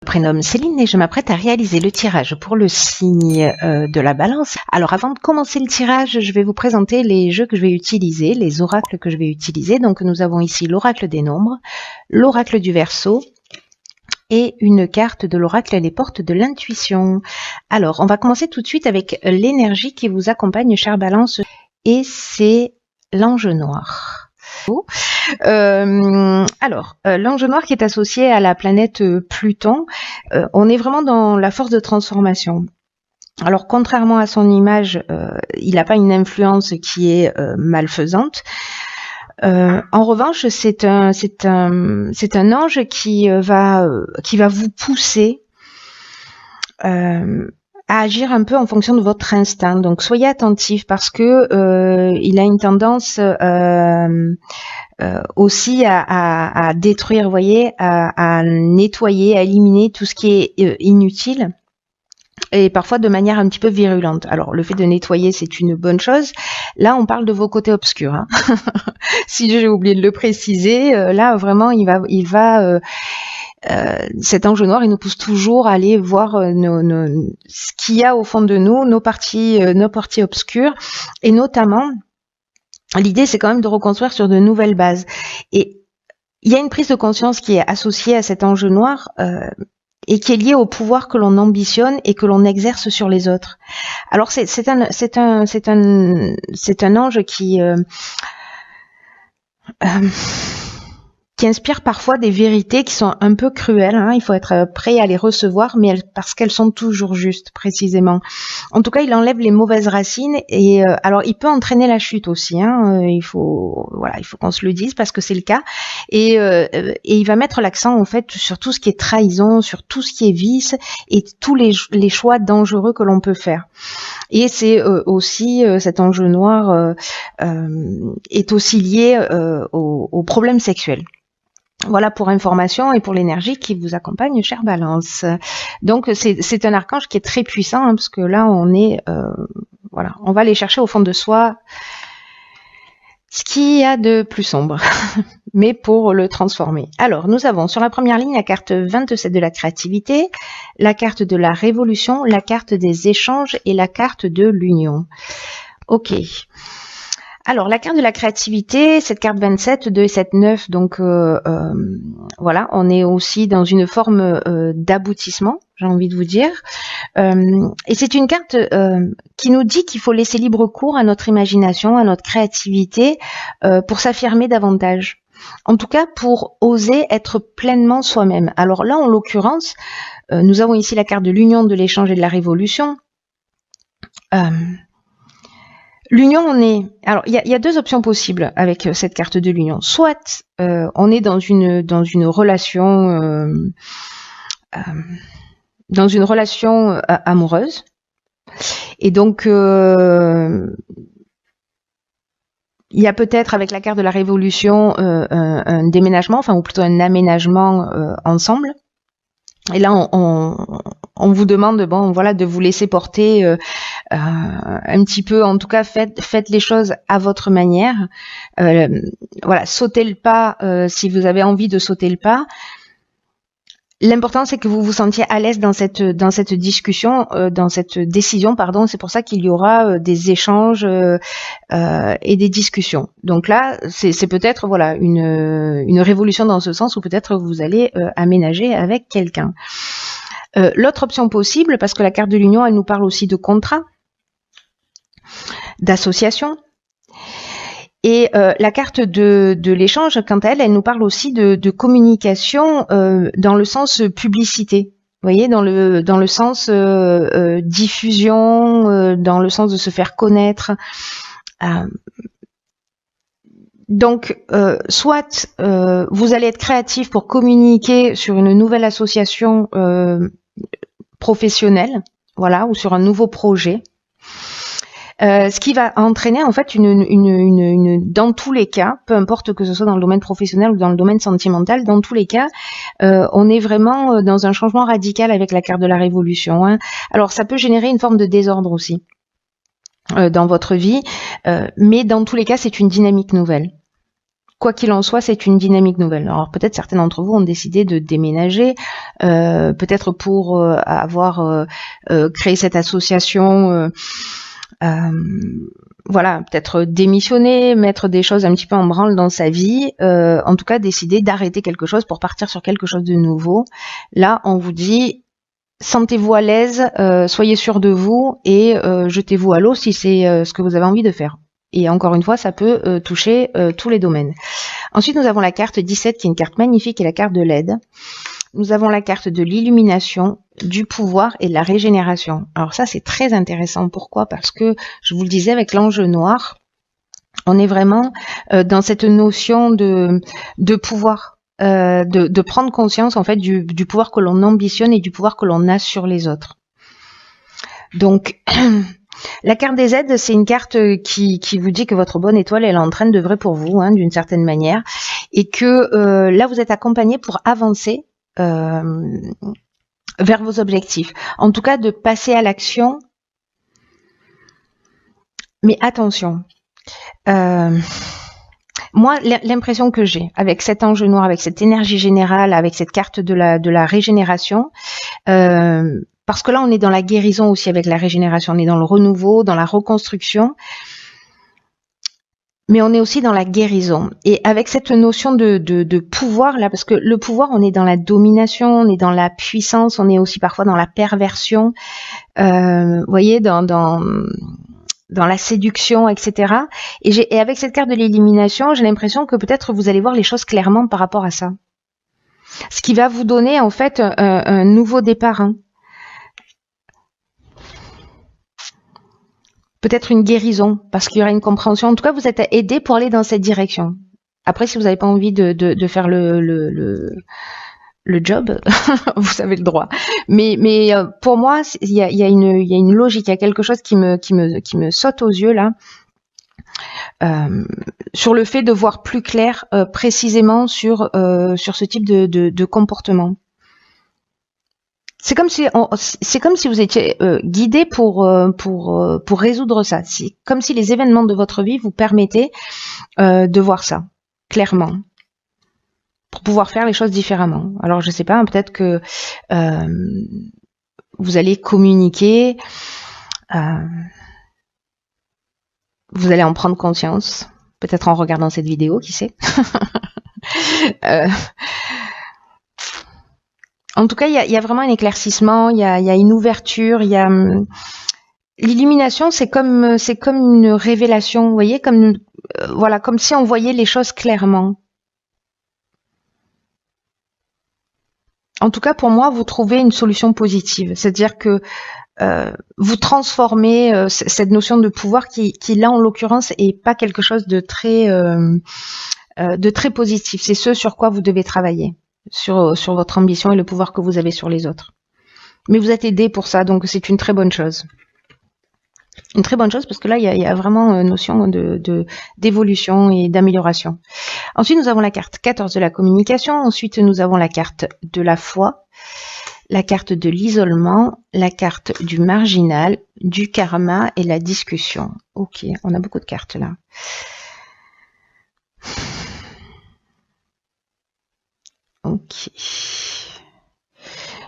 Prénomme Céline et je m'apprête à réaliser le tirage pour le signe de la Balance. Alors avant de commencer le tirage, je vais vous présenter les jeux que je vais utiliser, les oracles que je vais utiliser. Donc nous avons ici l'oracle des nombres, l'oracle du Verseau et une carte de l'oracle Les portes de l'intuition. Alors on va commencer tout de suite avec l'énergie qui vous accompagne, chère Balance, et c'est l'ange noir. L'ange noir qui est associé à la planète Pluton, on est vraiment dans la force de transformation. Alors contrairement à son image, il n'a pas une influence qui est malfaisante. En revanche, c'est un ange qui va vous pousser à agir un peu en fonction de votre instinct. Donc soyez attentifs parce que il a une tendance aussi à détruire, vous voyez, à nettoyer, à éliminer tout ce qui est inutile et parfois de manière un petit peu virulente. Alors le fait de nettoyer, c'est une bonne chose. Là, on parle de vos côtés obscurs, hein. Si j'ai oublié de le préciser, là vraiment il va cet ange noir, il nous pousse toujours à aller voir ce qu'il y a au fond de nous, nos parties obscures, et notamment, l'idée c'est quand même de reconstruire sur de nouvelles bases. Et il y a une prise de conscience qui est associée à cet ange noir et qui est liée au pouvoir que l'on ambitionne et que l'on exerce sur les autres. Alors c'est un ange qui inspire parfois des vérités qui sont un peu cruelles, hein. Il faut être prêt à les recevoir, mais parce qu'elles sont toujours justes, précisément. En tout cas, il enlève les mauvaises racines et alors il peut entraîner la chute aussi, hein. Il faut qu'on se le dise parce que c'est le cas. Et il va mettre l'accent en fait sur tout ce qui est trahison, sur tout ce qui est vice et tous les choix dangereux que l'on peut faire. Et c'est aussi cet ange noir est aussi lié aux problèmes sexuels. Voilà pour information et pour l'énergie qui vous accompagne, chère Balance. Donc c'est un archange qui est très puissant, hein, parce que là on est on va aller chercher au fond de soi ce qu'il y a de plus sombre, mais pour le transformer. Alors nous avons sur la première ligne la carte 27 de la créativité, la carte de la révolution, la carte des échanges et la carte de l'union. Ok. Alors, la carte de la créativité, cette carte 27, 2 et 7, 9, donc voilà, on est aussi dans une forme d'aboutissement, j'ai envie de vous dire. Et c'est une carte qui nous dit qu'il faut laisser libre cours à notre imagination, à notre créativité, pour s'affirmer davantage. En tout cas, pour oser être pleinement soi-même. Alors là, en l'occurrence, nous avons ici la carte de l'union, de l'échange et de la révolution. L'union, alors il y a deux options possibles avec cette carte de l'union. Soit on est dans une relation amoureuse, et donc il y a peut-être avec la carte de la révolution un déménagement, ou plutôt un aménagement ensemble. Et là, on vous demande, de vous laisser porter un petit peu. En tout cas, faites les choses à votre manière. Sautez le pas si vous avez envie de sauter le pas. L'important, c'est que vous vous sentiez à l'aise dans cette discussion, dans cette décision, pardon. C'est pour ça qu'il y aura des échanges et des discussions. Donc là, c'est peut-être une révolution dans ce sens, où peut-être vous allez aménager avec quelqu'un. L'autre option possible, parce que la carte de l'union, elle nous parle aussi de contrat, d'association. Et la carte de l'échange, quant à elle, elle nous parle aussi de communication dans le sens publicité. Vous voyez, dans le sens diffusion, dans le sens de se faire connaître. Donc, soit vous allez être créatif pour communiquer sur une nouvelle association professionnelle, ou sur un nouveau projet. Ce qui va entraîner en fait dans tous les cas, peu importe que ce soit dans le domaine professionnel ou dans le domaine sentimental, dans tous les cas, on est vraiment dans un changement radical avec la carte de la révolution, hein. Alors ça peut générer une forme de désordre aussi dans votre vie, mais dans tous les cas, c'est une dynamique nouvelle. quoi qu'il en soit, c'est une dynamique nouvelle. Alors peut-être certains d'entre vous ont décidé de déménager, peut-être pour avoir créé cette association. Voilà, peut-être démissionner, mettre des choses un petit peu en branle dans sa vie, en tout cas décider d'arrêter quelque chose pour partir sur quelque chose de nouveau. Là, on vous dit, sentez-vous à l'aise, soyez sûr de vous et jetez-vous à l'eau si c'est ce que vous avez envie de faire. Et encore une fois, ça peut toucher tous les domaines. Ensuite, nous avons la carte 17 qui est une carte magnifique et la carte de l'aide. Nous avons la carte de l'illumination, du pouvoir et de la régénération. Alors ça, c'est très intéressant. Pourquoi? Parce que, je vous le disais, avec l'ange noir, on est vraiment dans cette notion de pouvoir, de prendre conscience en fait du pouvoir que l'on ambitionne et du pouvoir que l'on a sur les autres. Donc, la carte des aides, c'est une carte qui vous dit que votre bonne étoile, elle est en train d'œuvrer pour vous, hein, d'une certaine manière, et que là, vous êtes accompagné pour avancer vers vos objectifs. En tout cas, de passer à l'action. Mais attention, moi, l'impression que j'ai avec cet ange noir, avec cette énergie générale, avec cette carte de la régénération, parce que là, on est dans la guérison aussi avec la régénération, on est dans le renouveau, dans la reconstruction, mais on est aussi dans la guérison. Et avec cette notion de pouvoir, là, parce que le pouvoir, on est dans la domination, on est dans la puissance, on est aussi parfois dans la perversion, vous voyez, dans la séduction, etc. Et avec cette carte de l'élimination, j'ai l'impression que peut-être vous allez voir les choses clairement par rapport à ça. Ce qui va vous donner, en fait, un nouveau départ, hein. Peut-être une guérison, parce qu'il y aura une compréhension. En tout cas, vous êtes aidé pour aller dans cette direction. Après, si vous n'avez pas envie de faire le job, vous avez le droit. Mais pour moi, il y a une logique, il y a quelque chose qui me saute aux yeux là, sur le fait de voir plus clair précisément sur ce type de comportement. C'est comme si vous étiez guidé pour résoudre ça. C'est comme si les événements de votre vie vous permettaient de voir ça clairement, pour pouvoir faire les choses différemment. Alors je sais pas, hein, peut-être que vous allez communiquer, vous allez en prendre conscience, peut-être en regardant cette vidéo, qui sait. En tout cas, il y a vraiment un éclaircissement, il y a une ouverture, il y a l'illumination, c'est comme une révélation, vous voyez, comme voilà, comme si on voyait les choses clairement. En tout cas, pour moi, vous trouvez une solution positive, c'est-à-dire que vous transformez cette notion de pouvoir qui là, en l'occurrence, est pas quelque chose de très positif. C'est ce sur quoi vous devez travailler. Sur votre ambition et le pouvoir que vous avez sur les autres. Mais vous êtes aidé pour ça, donc c'est une très bonne chose. Une très bonne chose parce que là, il y a vraiment une notion d'évolution et d'amélioration. Ensuite, nous avons la carte 14 de la communication. Ensuite, nous avons la carte de la foi, la carte de l'isolement, la carte du marginal, du karma et la discussion. Ok, on a beaucoup de cartes là. Ok.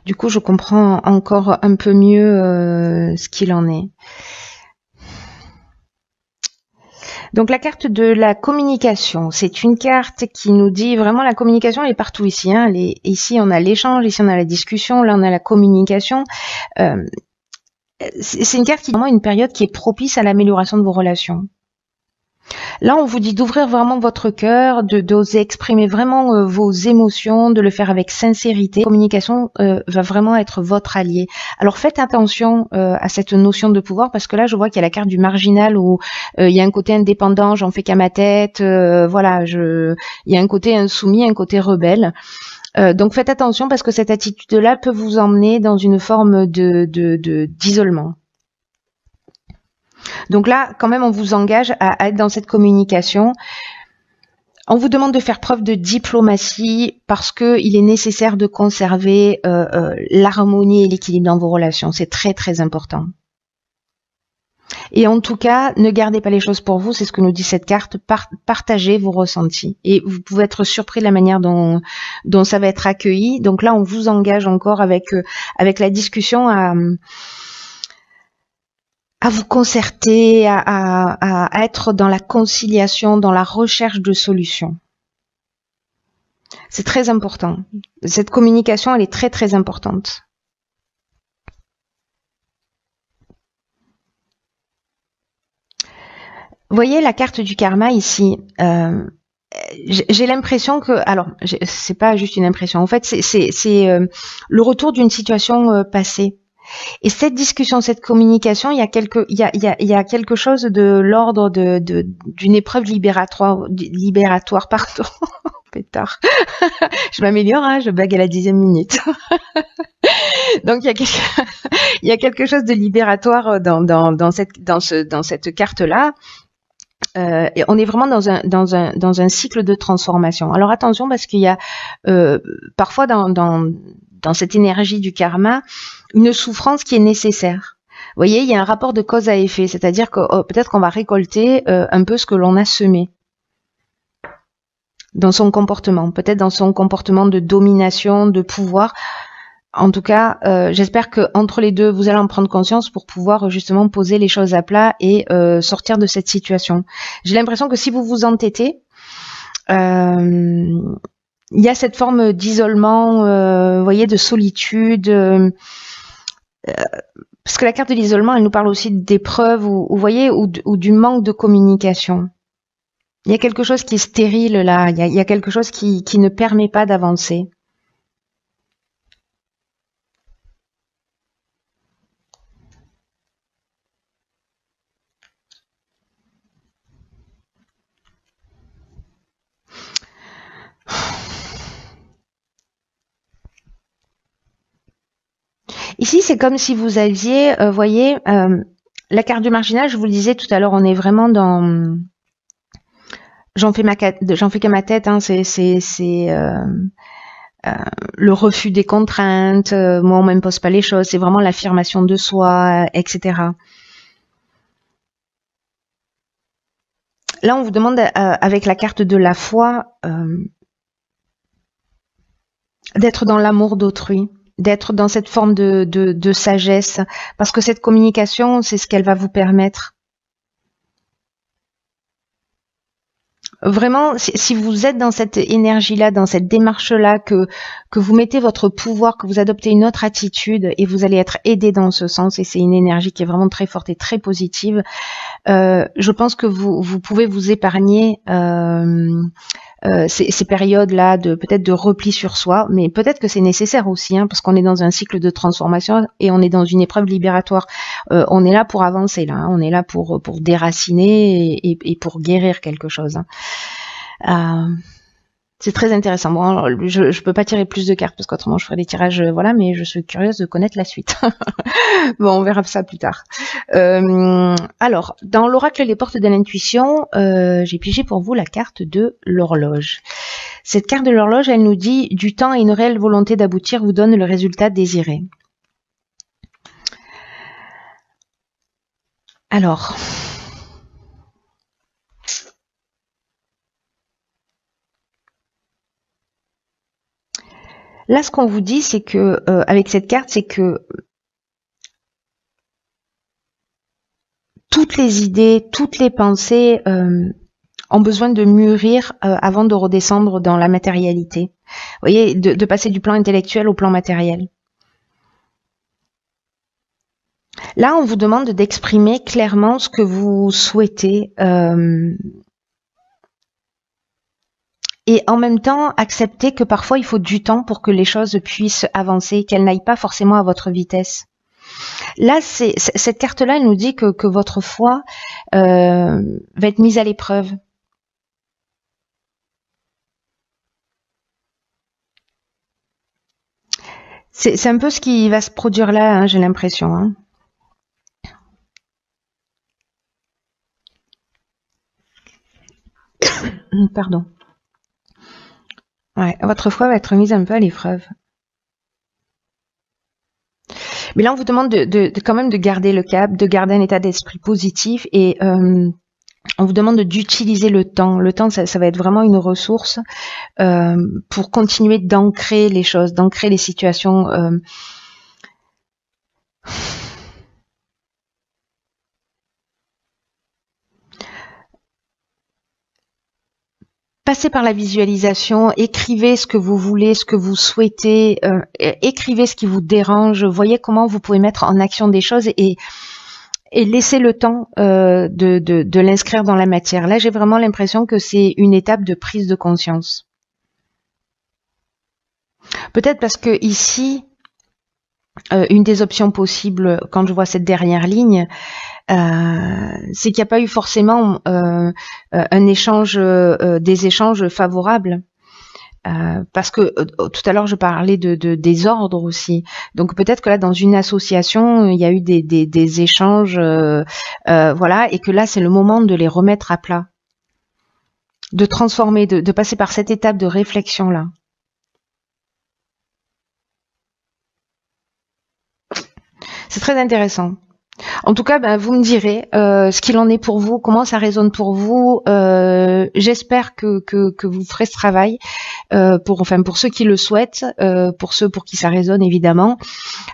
Du coup, je comprends encore un peu mieux ce qu'il en est. Donc la carte de la communication, c'est une carte qui nous dit vraiment la communication, elle est partout ici. Hein. Ici, on a l'échange, ici, on a la discussion, là, on a la communication. C'est une carte qui est vraiment une période qui est propice à l'amélioration de vos relations. Là, on vous dit d'ouvrir vraiment votre cœur, d'oser exprimer vraiment vos émotions, de le faire avec sincérité. La communication va vraiment être votre allié. Alors faites attention à cette notion de pouvoir, parce que là, je vois qu'il y a la carte du marginal où il y a un côté indépendant, j'en fais qu'à ma tête, voilà, il y a un côté insoumis, un côté rebelle. Donc faites attention parce que cette attitude-là peut vous emmener dans une forme d'isolement. Donc là, quand même, on vous engage à être dans cette communication. On vous demande de faire preuve de diplomatie parce qu'il est nécessaire de conserver l'harmonie et l'équilibre dans vos relations. C'est très, très important. Et en tout cas, ne gardez pas les choses pour vous, c'est ce que nous dit cette carte, partagez vos ressentis. Et vous pouvez être surpris de la manière dont ça va être accueilli. Donc là, on vous engage encore avec la discussion à vous concerter, à être dans la conciliation, dans la recherche de solutions. C'est très important. Cette communication, elle est très très importante. Vous voyez la carte du karma ici. J'ai l'impression que, alors, c'est pas juste une impression. En fait, c'est le retour d'une situation passée. Et cette discussion, cette communication, il y a quelque chose de l'ordre d'une épreuve libératoire, pardon. Pétard. Je m'améliore, hein, je bague à la 10e minute. Donc il y a quelque chose de libératoire dans cette carte-là. Et on est vraiment dans un cycle de transformation. Alors attention, parce qu'il y a parfois dans cette énergie du karma une souffrance qui est nécessaire. Vous voyez, il y a un rapport de cause à effet, c'est-à-dire que peut-être qu'on va récolter un peu ce que l'on a semé dans son comportement, peut-être dans son comportement de domination, de pouvoir. En tout cas, j'espère que entre les deux, vous allez en prendre conscience pour pouvoir justement poser les choses à plat et sortir de cette situation. J'ai l'impression que si vous vous entêtez, il y a cette forme d'isolement, vous voyez, de solitude. Parce que la carte de l'isolement, elle nous parle aussi d'épreuves, vous voyez, ou du manque de communication. Il y a quelque chose qui est stérile là, il y a quelque chose qui ne permet pas d'avancer. Ici, c'est comme si vous aviez, voyez, la carte du marginal, je vous le disais tout à l'heure, on est vraiment dans... J'en fais que ma tête, hein, c'est le refus des contraintes, moi on m'impose pas les choses, c'est vraiment l'affirmation de soi, etc. Là, on vous demande, avec la carte de la foi, d'être dans l'amour d'autrui, d'être dans cette forme de sagesse, parce que cette communication, c'est ce qu'elle va vous permettre. Vraiment, si vous êtes dans cette énergie-là, dans cette démarche-là, que vous mettez votre pouvoir, que vous adoptez une autre attitude et vous allez être aidé dans ce sens, et c'est une énergie qui est vraiment très forte et très positive, je pense que vous pouvez vous épargner ces périodes-là peut-être de repli sur soi, mais peut-être que c'est nécessaire aussi, hein, parce qu'on est dans un cycle de transformation et on est dans une épreuve libératoire. On est là pour avancer, là, hein, on est là pour déraciner et pour guérir quelque chose. Hein. C'est très intéressant. Bon, alors, je peux pas tirer plus de cartes parce qu'autrement je ferais des tirages, voilà, mais je suis curieuse de connaître la suite. Bon, on verra ça plus tard. Alors, dans l'oracle Les Portes de l'Intuition, j'ai pigé pour vous la carte de l'horloge. Cette carte de l'horloge, elle nous dit « Du temps et une réelle volonté d'aboutir vous donne le résultat désiré ». Alors... Là, ce qu'on vous dit, c'est que avec cette carte, c'est que toutes les idées, toutes les pensées ont besoin de mûrir avant de redescendre dans la matérialité. Vous voyez, de passer du plan intellectuel au plan matériel. Là, on vous demande d'exprimer clairement ce que vous souhaitez. Et en même temps, accepter que parfois il faut du temps pour que les choses puissent avancer, qu'elles n'aillent pas forcément à votre vitesse. Là, cette carte-là, elle nous dit que votre foi va être mise à l'épreuve. C'est un peu ce qui va se produire là, hein, j'ai l'impression. Hein. Pardon. Ouais, votre foi va être mise un peu à l'épreuve. Mais là, on vous demande quand même de garder le cap, de garder un état d'esprit positif et on vous demande d'utiliser le temps. Le temps, ça va être vraiment une ressource pour continuer d'ancrer les choses, d'ancrer les situations. Passez par la visualisation, écrivez ce que vous voulez, ce que vous souhaitez, écrivez ce qui vous dérange, voyez comment vous pouvez mettre en action des choses et laissez le temps de l'inscrire dans la matière. Là, j'ai vraiment l'impression que c'est une étape de prise de conscience. Peut-être parce que ici, une des options possibles, quand je vois cette dernière ligne, c'est qu'il n'y a pas eu forcément un échange, des échanges favorables. Parce que tout à l'heure je parlais des ordres aussi. Donc peut-être que là dans une association il y a eu des échanges, voilà, et que là c'est le moment de les remettre à plat, de transformer, de passer par cette étape de réflexion là. C'est très intéressant. En tout cas, vous me direz ce qu'il en est pour vous, comment ça résonne pour vous. J'espère que vous ferez ce travail pour ceux qui le souhaitent, pour ceux pour qui ça résonne évidemment,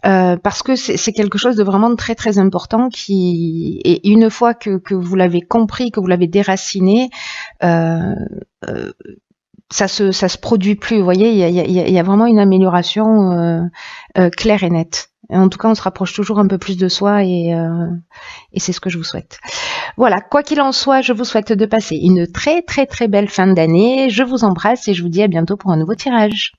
parce que c'est quelque chose de vraiment très très important et une fois que vous l'avez compris, que vous l'avez déraciné, ça se produit plus. Vous voyez, il y a vraiment une amélioration claire et nette. En tout cas, on se rapproche toujours un peu plus de soi et c'est ce que je vous souhaite. Voilà, quoi qu'il en soit, je vous souhaite de passer une très très très belle fin d'année. Je vous embrasse et je vous dis à bientôt pour un nouveau tirage.